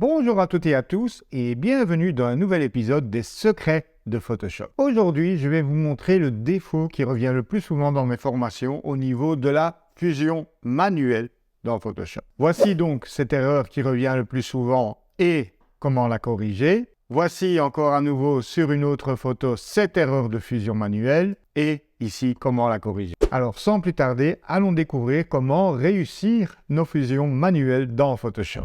Bonjour à toutes et à tous et bienvenue dans un nouvel épisode des secrets de Photoshop. Aujourd'hui, je vais vous montrer le défaut qui revient le plus souvent dans mes formations au niveau de la fusion manuelle dans Photoshop. Voici donc cette erreur qui revient le plus souvent et comment la corriger. Voici encore à nouveau sur une autre photo cette erreur de fusion manuelle et ici comment la corriger. Alors sans plus tarder, allons découvrir comment réussir nos fusions manuelles dans Photoshop.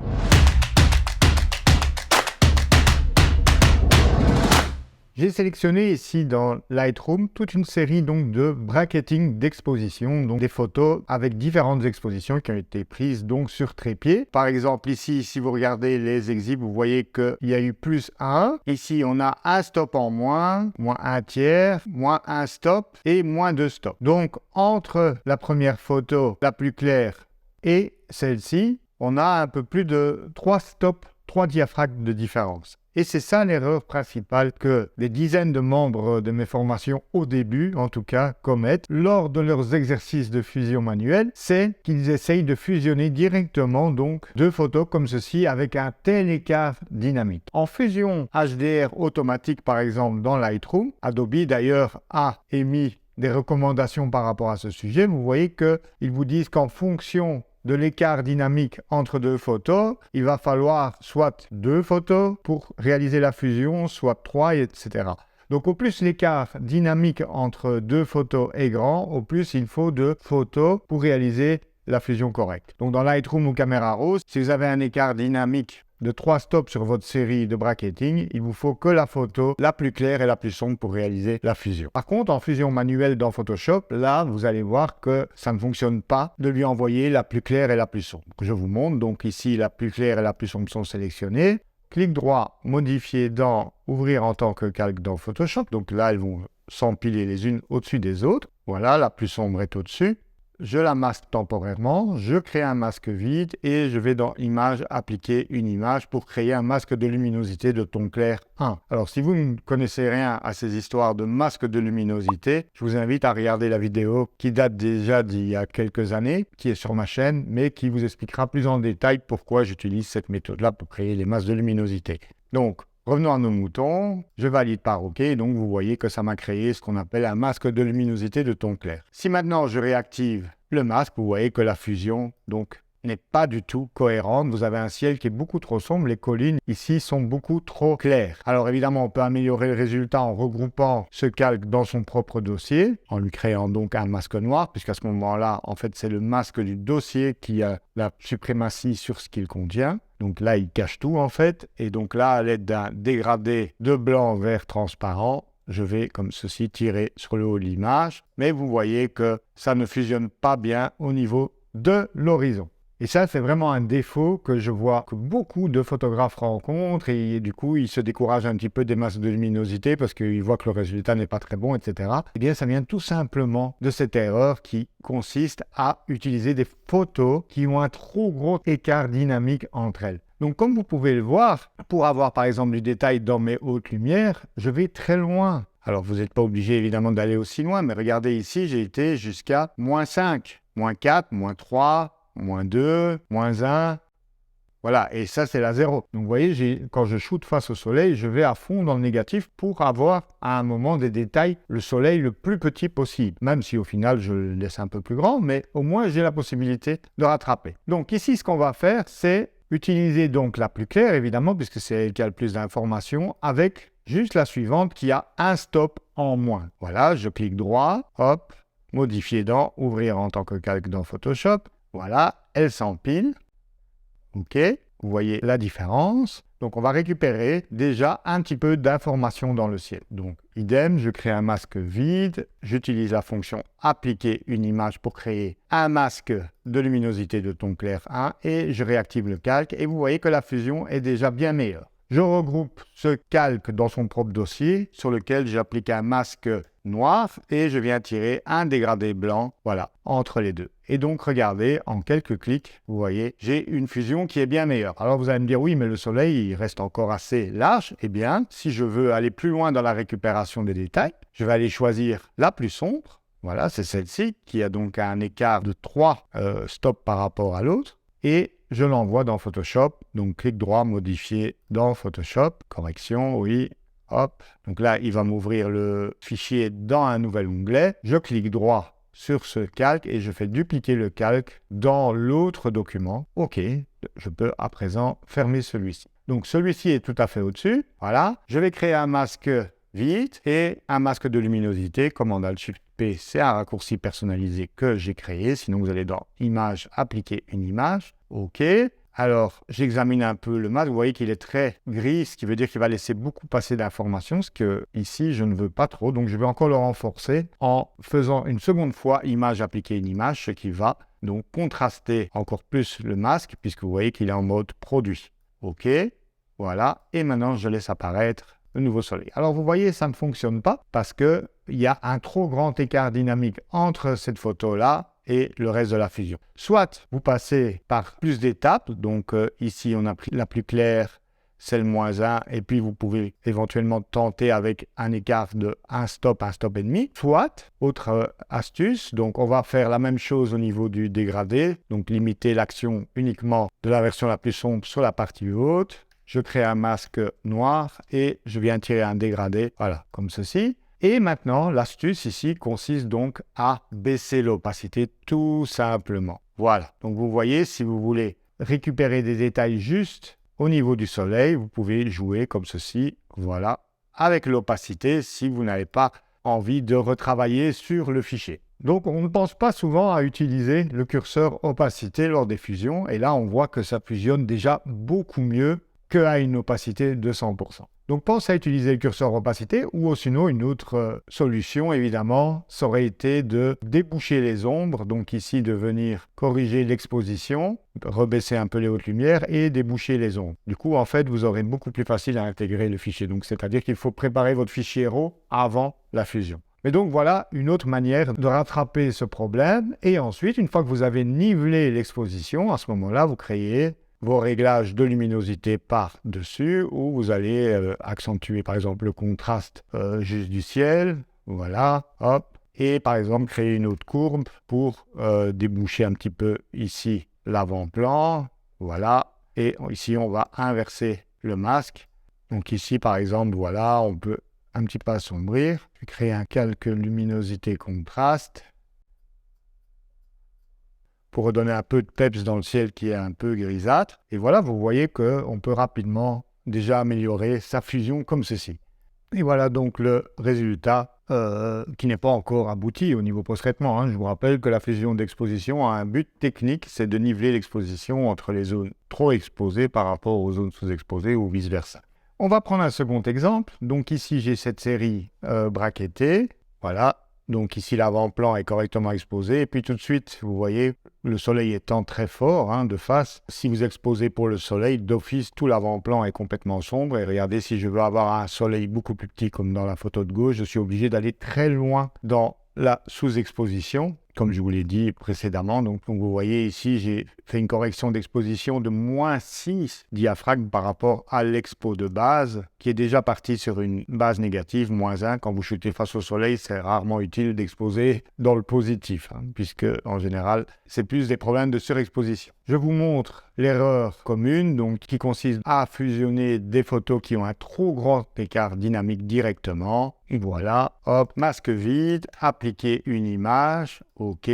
J'ai sélectionné ici dans Lightroom toute une série donc de bracketing d'exposition, donc des photos avec différentes expositions qui ont été prises donc sur trépied. Par exemple ici, si vous regardez les exhibs, vous voyez qu'il y a eu plus 1. Ici, on a un stop en moins, moins un tiers, moins un stop et moins 2 stops. Donc entre la première photo la plus claire et celle-ci, on a un peu plus de 3 stops, 3 diaphragmes de différence. Et c'est ça l'erreur principale que des dizaines de membres de mes formations au début, en tout cas, commettent lors de leurs exercices de fusion manuelle, c'est qu'ils essayent de fusionner directement donc deux photos comme ceci avec un tel écart dynamique. En fusion HDR automatique par exemple dans Lightroom, Adobe d'ailleurs a émis des recommandations par rapport à ce sujet, vous voyez qu'ils vous disent qu'en fonction de l'écart dynamique entre deux photos, il va falloir soit 2 photos pour réaliser la fusion, soit 3, etc. Donc au plus l'écart dynamique entre deux photos est grand, au plus il faut de photos pour réaliser la fusion correcte. Donc dans Lightroom ou Camera Raw, si vous avez un écart dynamique de 3 stops sur votre série de bracketing, il vous faut que la photo la plus claire et la plus sombre pour réaliser la fusion. Par contre, en fusion manuelle dans Photoshop, là, vous allez voir que ça ne fonctionne pas de lui envoyer la plus claire et la plus sombre. Je vous montre, donc ici, la plus claire et la plus sombre sont sélectionnées. Clic droit, modifier dans Ouvrir en tant que calque dans Photoshop. Donc là, elles vont s'empiler les unes au-dessus des autres. Voilà, la plus sombre est au-dessus. Je la masque temporairement, je crée un masque vide et je vais dans Image, appliquer une image pour créer un masque de luminosité de ton clair 1. Alors si vous ne connaissez rien à ces histoires de masque de luminosité, je vous invite à regarder la vidéo qui date déjà d'il y a quelques années, qui est sur ma chaîne, mais qui vous expliquera plus en détail pourquoi j'utilise cette méthode-là pour créer les masques de luminosité. Donc, revenons à nos moutons, je valide par OK, donc vous voyez que ça m'a créé ce qu'on appelle un masque de luminosité de ton clair. Si maintenant je réactive le masque, vous voyez que la fusion donc n'est pas du tout cohérente. Vous avez un ciel qui est beaucoup trop sombre, les collines ici sont beaucoup trop claires. Alors évidemment, on peut améliorer le résultat en regroupant ce calque dans son propre dossier, en lui créant donc un masque noir, puisqu'à ce moment-là, en fait, c'est le masque du dossier qui a la suprématie sur ce qu'il contient. Donc là, il cache tout en fait. Et donc là, à l'aide d'un dégradé de blanc vers transparent, je vais comme ceci tirer sur le haut de l'image. Mais vous voyez que ça ne fusionne pas bien au niveau de l'horizon. Et ça, c'est vraiment un défaut que je vois que beaucoup de photographes rencontrent et du coup, ils se découragent un petit peu des masques de luminosité parce qu'ils voient que le résultat n'est pas très bon, etc. Eh bien, ça vient tout simplement de cette erreur qui consiste à utiliser des photos qui ont un trop gros écart dynamique entre elles. Donc, comme vous pouvez le voir, pour avoir par exemple du détail dans mes hautes lumières, je vais très loin. Alors, vous n'êtes pas obligé évidemment d'aller aussi loin, mais regardez ici, j'ai été jusqu'à -5, -4, -3, -2, -1, voilà, et ça c'est la 0. Donc vous voyez, quand je shoot face au soleil, je vais à fond dans le négatif pour avoir à un moment des détails, le soleil le plus petit possible. Même si au final je le laisse un peu plus grand, mais au moins j'ai la possibilité de rattraper. Donc ici ce qu'on va faire, c'est utiliser donc la plus claire évidemment, puisque c'est elle qui a le plus d'informations, avec juste la suivante qui a un stop en moins. Voilà, je clique droit, hop, modifier dans, ouvrir en tant que calque dans Photoshop. Voilà, elle s'empile. OK, vous voyez la différence. Donc, on va récupérer déjà un petit peu d'informations dans le ciel. Donc, idem, je crée un masque vide. J'utilise la fonction appliquer une image pour créer un masque de luminosité de ton clair 1 et je réactive le calque et vous voyez que la fusion est déjà bien meilleure. Je regroupe ce calque dans son propre dossier sur lequel j'applique un masque noir et je viens tirer un dégradé blanc, voilà, entre les deux. Et donc, regardez, en quelques clics, vous voyez, j'ai une fusion qui est bien meilleure. Alors, vous allez me dire, oui, mais le soleil, il reste encore assez large. Eh bien, si je veux aller plus loin dans la récupération des détails, je vais aller choisir la plus sombre. Voilà, c'est celle-ci qui a donc un écart de 3 stops par rapport à l'autre. Et je l'envoie dans Photoshop. Donc, clic droit, modifier dans Photoshop, correction, oui, hop. Donc là, il va m'ouvrir le fichier dans un nouvel onglet. Je clique droit sur ce calque et je fais dupliquer le calque dans l'autre document. OK, je peux à présent fermer celui-ci. Donc, celui-ci est tout à fait au-dessus. Voilà. Je vais créer un masque vide et un masque de luminosité. Commande Alt Shift P, c'est un raccourci personnalisé que j'ai créé. Sinon, vous allez dans Image, appliquer une image. OK. Alors, j'examine un peu le masque. Vous voyez qu'il est très gris, ce qui veut dire qu'il va laisser beaucoup passer d'informations, ce que ici, je ne veux pas trop. Donc, je vais encore le renforcer en faisant une seconde fois Image, appliquer une image, ce qui va donc contraster encore plus le masque, puisque vous voyez qu'il est en mode produit. OK. Voilà. Et maintenant, je laisse apparaître le nouveau soleil. Alors, vous voyez, ça ne fonctionne pas parce qu'il y a un trop grand écart dynamique entre cette photo-là et le reste de la fusion. Soit vous passez par plus d'étapes, donc ici on a pris la plus claire, c'est le -1, et puis vous pouvez éventuellement tenter avec un écart de un stop et demi. Soit, autre astuce, donc on va faire la même chose au niveau du dégradé, donc limiter l'action uniquement de la version la plus sombre sur la partie haute. Je crée un masque noir et je viens tirer un dégradé, voilà, comme ceci. Et maintenant, l'astuce ici consiste donc à baisser l'opacité tout simplement. Voilà, donc vous voyez, si vous voulez récupérer des détails juste au niveau du soleil, vous pouvez jouer comme ceci, voilà, avec l'opacité si vous n'avez pas envie de retravailler sur le fichier. Donc on ne pense pas souvent à utiliser le curseur opacité lors des fusions, et là on voit que ça fusionne déjà beaucoup mieux qu'à une opacité de 100%. Donc pense à utiliser le curseur opacité, ou sinon une autre solution évidemment, ça aurait été de déboucher les ombres, donc ici de venir corriger l'exposition, rebaisser un peu les hautes lumières et déboucher les ombres. Du coup en fait vous aurez beaucoup plus facile à intégrer le fichier, donc c'est-à-dire qu'il faut préparer votre fichier RAW avant la fusion. Mais donc voilà une autre manière de rattraper ce problème, et ensuite une fois que vous avez nivelé l'exposition, à ce moment-là vous créez vos réglages de luminosité par-dessus, où vous allez accentuer par exemple le contraste juste du ciel, voilà, hop, et par exemple créer une autre courbe pour déboucher un petit peu ici l'avant-plan, voilà, et ici on va inverser le masque, donc ici par exemple, voilà, on peut un petit peu assombrir, créer un calque luminosité contraste, pour redonner un peu de peps dans le ciel qui est un peu grisâtre. Et voilà, vous voyez qu'on peut rapidement déjà améliorer sa fusion comme ceci. Et voilà donc le résultat qui n'est pas encore abouti au niveau post-traitement, hein. Je vous rappelle que la fusion d'exposition a un but technique, c'est de niveler l'exposition entre les zones trop exposées par rapport aux zones sous-exposées ou vice-versa. On va prendre un second exemple. Donc ici, j'ai cette série braquettée. Voilà. Donc ici, l'avant-plan est correctement exposé. Et puis tout de suite, vous voyez, le soleil étant très fort, hein, de face, si vous exposez pour le soleil, d'office, tout l'avant-plan est complètement sombre. Et regardez, si je veux avoir un soleil beaucoup plus petit comme dans la photo de gauche, je suis obligé d'aller très loin dans la sous-exposition, comme je vous l'ai dit précédemment. Donc vous voyez ici, j'ai fait une correction d'exposition de -6 diaphragmes par rapport à l'expo de base, qui est déjà parti sur une base négative, -1. Quand vous shootez face au soleil, c'est rarement utile d'exposer dans le positif, hein, puisque en général, c'est plus des problèmes de surexposition. Je vous montre l'erreur commune, donc qui consiste à fusionner des photos qui ont un trop grand écart dynamique directement. Et voilà, hop, masque vide, appliquer une image, OK,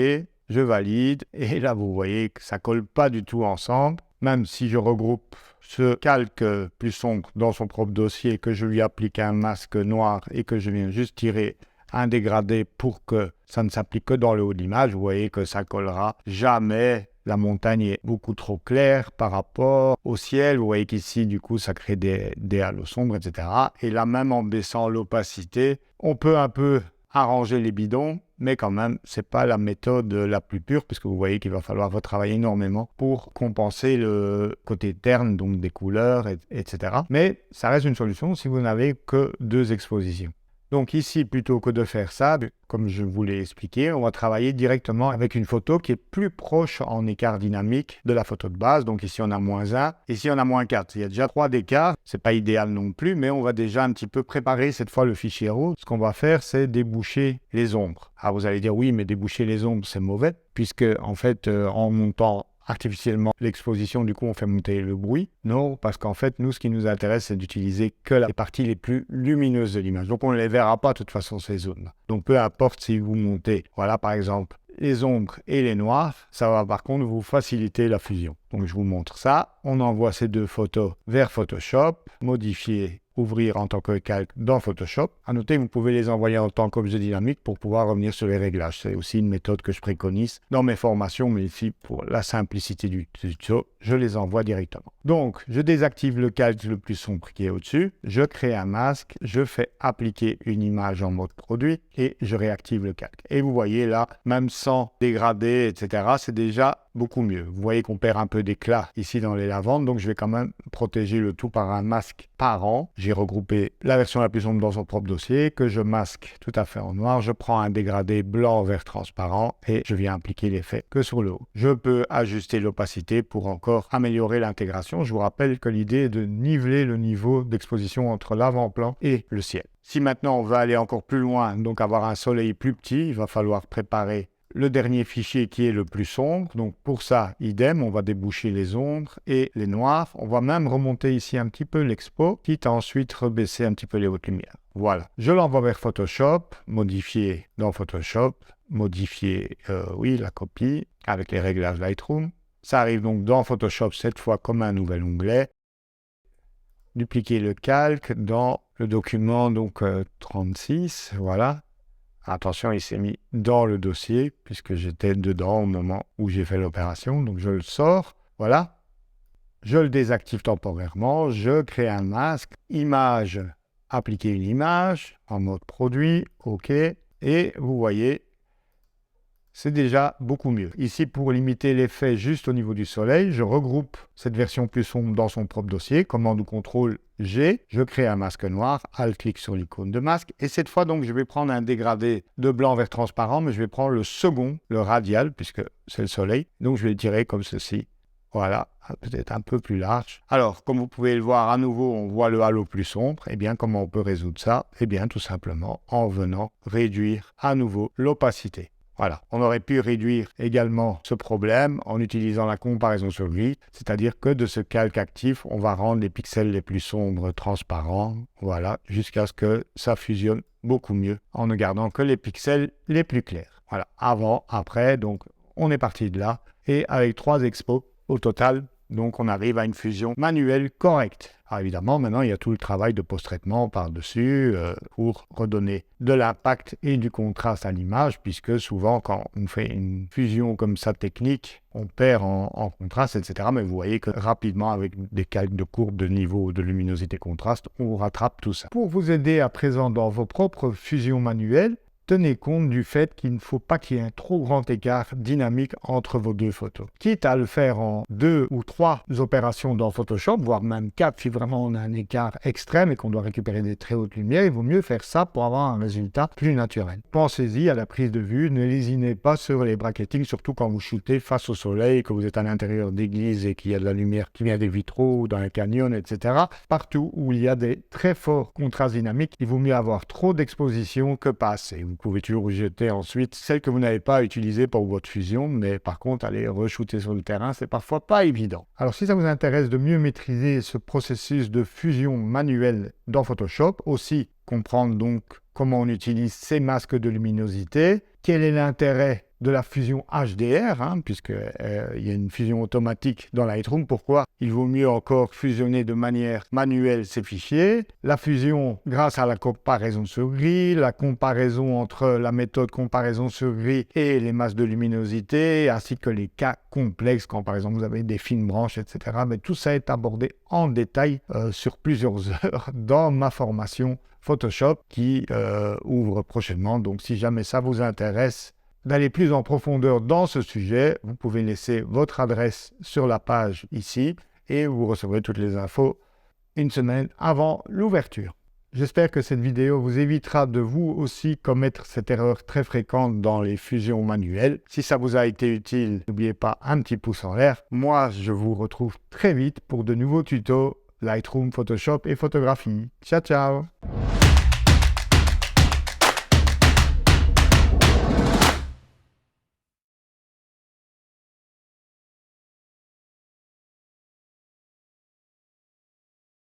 je valide, et là vous voyez que ça colle pas du tout ensemble. Même si je regroupe ce calque plus sombre dans son propre dossier, que je lui applique un masque noir et que je viens juste tirer un dégradé pour que ça ne s'applique que dans le haut de l'image, vous voyez que ça collera jamais. La montagne est beaucoup trop claire par rapport au ciel. Vous voyez qu'ici, du coup, ça crée des halos sombres, etc. Et là, même en baissant l'opacité, on peut un peu arranger les bidons, mais quand même, c'est pas la méthode la plus pure, puisque vous voyez qu'il va falloir retravailler énormément pour compenser le côté terne, donc des couleurs, etc. Mais ça reste une solution si vous n'avez que 2 expositions. Donc ici, plutôt que de faire ça, comme je vous l'ai expliqué, on va travailler directement avec une photo qui est plus proche en écart dynamique de la photo de base. Donc ici, on a -1, ici, on a -4. Il y a déjà 3 d'écart. C'est pas idéal non plus, mais on va déjà un petit peu préparer cette fois le fichier RAW. Ce qu'on va faire, c'est déboucher les ombres. Alors vous allez dire, oui, mais déboucher les ombres, c'est mauvais, puisque en fait, en montant artificiellement l'exposition, du coup on fait monter le bruit. Non, parce qu'en fait, nous, ce qui nous intéresse, c'est d'utiliser que les parties les plus lumineuses de l'image. Donc on ne les verra pas de toute façon, ces zones. Donc peu importe si vous montez, voilà par exemple, les ombres et les noirs, ça va par contre vous faciliter la fusion. Donc je vous montre ça. On envoie ces deux photos vers Photoshop, modifier, ouvrir en tant que calque dans Photoshop. À noter, vous pouvez les envoyer en tant qu'objet dynamique pour pouvoir revenir sur les réglages. C'est aussi une méthode que je préconise dans mes formations, mais ici, pour la simplicité du tuto, je les envoie directement. Donc, je désactive le calque le plus sombre qui est au-dessus, je crée un masque, je fais appliquer une image en mode produit et je réactive le calque. Et vous voyez là, même sans dégrader, etc., c'est déjà beaucoup mieux. Vous voyez qu'on perd un peu d'éclat ici dans les lavandes, donc je vais quand même protéger le tout par un masque par rang. J'ai regroupé la version la plus sombre dans son propre dossier, que je masque tout à fait en noir. Je prends un dégradé blanc vert transparent et je viens appliquer l'effet que sur le haut. Je peux ajuster l'opacité pour encore améliorer l'intégration. Je vous rappelle que l'idée est de niveler le niveau d'exposition entre l'avant-plan et le ciel. Si maintenant on veut aller encore plus loin, donc avoir un soleil plus petit, il va falloir préparer le dernier fichier qui est le plus sombre. Donc pour ça, idem, on va déboucher les ombres et les noirs. On va même remonter ici un petit peu l'expo, quitte à ensuite rebaisser un petit peu les hautes lumières. Voilà, je l'envoie vers Photoshop, modifier dans Photoshop, modifier, la copie avec les réglages Lightroom. Ça arrive donc dans Photoshop, cette fois comme un nouvel onglet. Dupliquer le calque dans le document, donc 36, voilà. Attention, il s'est mis dans le dossier, puisque j'étais dedans au moment où j'ai fait l'opération. Donc, je le sors, voilà. Je le désactive temporairement. Je crée un masque. Image, appliquer une image en mode produit. OK. Et vous voyez, c'est déjà beaucoup mieux. Ici, pour limiter l'effet juste au niveau du soleil, je regroupe cette version plus sombre dans son propre dossier. Commande ou contrôle G, je crée un masque noir, Alt-clic sur l'icône de masque. Et cette fois, donc, je vais prendre un dégradé de blanc vers transparent, mais je vais prendre le second, le radial, puisque c'est le soleil. Donc, je vais le tirer comme ceci. Voilà, peut-être un peu plus large. Alors, comme vous pouvez le voir à nouveau, on voit le halo plus sombre. Eh bien, comment on peut résoudre ça? Eh bien, tout simplement en venant réduire à nouveau l'opacité. Voilà, on aurait pu réduire également ce problème en utilisant la comparaison sur gris, c'est-à-dire que de ce calque actif, on va rendre les pixels les plus sombres transparents, voilà, jusqu'à ce que ça fusionne beaucoup mieux en ne gardant que les pixels les plus clairs. Voilà, avant, après, donc on est parti de là, et avec 3 expos au total, donc on arrive à une fusion manuelle correcte. Alors évidemment, maintenant, il y a tout le travail de post-traitement par-dessus pour redonner de l'impact et du contraste à l'image, puisque souvent, quand on fait une fusion comme ça technique, on perd en contraste, etc. Mais vous voyez que rapidement, avec des calques de courbe de niveau de luminosité contraste, on rattrape tout ça. Pour vous aider à présent dans vos propres fusions manuelles, tenez compte du fait qu'il ne faut pas qu'il y ait un trop grand écart dynamique entre vos deux photos. Quitte à le faire en 2 ou 3 opérations dans Photoshop, voire même 4 si vraiment on a un écart extrême et qu'on doit récupérer des très hautes lumières, il vaut mieux faire ça pour avoir un résultat plus naturel. Pensez-y à la prise de vue, ne lésinez pas sur les bracketings, surtout quand vous shootez face au soleil, que vous êtes à l'intérieur d'église et qu'il y a de la lumière qui vient des vitraux, dans un canyon, etc. Partout où il y a des très forts contrastes dynamiques, il vaut mieux avoir trop d'exposition que pas assez. Vous pouvez toujours jeter ensuite celle que vous n'avez pas utilisée pour votre fusion, mais par contre, aller re-shooter sur le terrain, c'est parfois pas évident. Alors, si ça vous intéresse de mieux maîtriser ce processus de fusion manuelle dans Photoshop, aussi comprendre donc comment on utilise ces masques de luminosité, quel est l'intérêt de la fusion HDR, puisqu'il y a une fusion automatique dans Lightroom. Pourquoi il vaut mieux encore fusionner de manière manuelle ces fichiers? La fusion grâce à la comparaison sur gris, la comparaison entre la méthode comparaison sur gris et les masses de luminosité, ainsi que les cas complexes, quand par exemple vous avez des fines branches, etc. Mais tout ça est abordé en détail sur plusieurs heures dans ma formation Photoshop qui ouvre prochainement. Donc si jamais ça vous intéresse d'aller plus en profondeur dans ce sujet, vous pouvez laisser votre adresse sur la page ici et vous recevrez toutes les infos une semaine avant l'ouverture. J'espère que cette vidéo vous évitera de vous aussi commettre cette erreur très fréquente dans les fusions manuelles. Si ça vous a été utile, n'oubliez pas un petit pouce en l'air. Moi, je vous retrouve très vite pour de nouveaux tutos Lightroom, Photoshop et photographie. Ciao, ciao!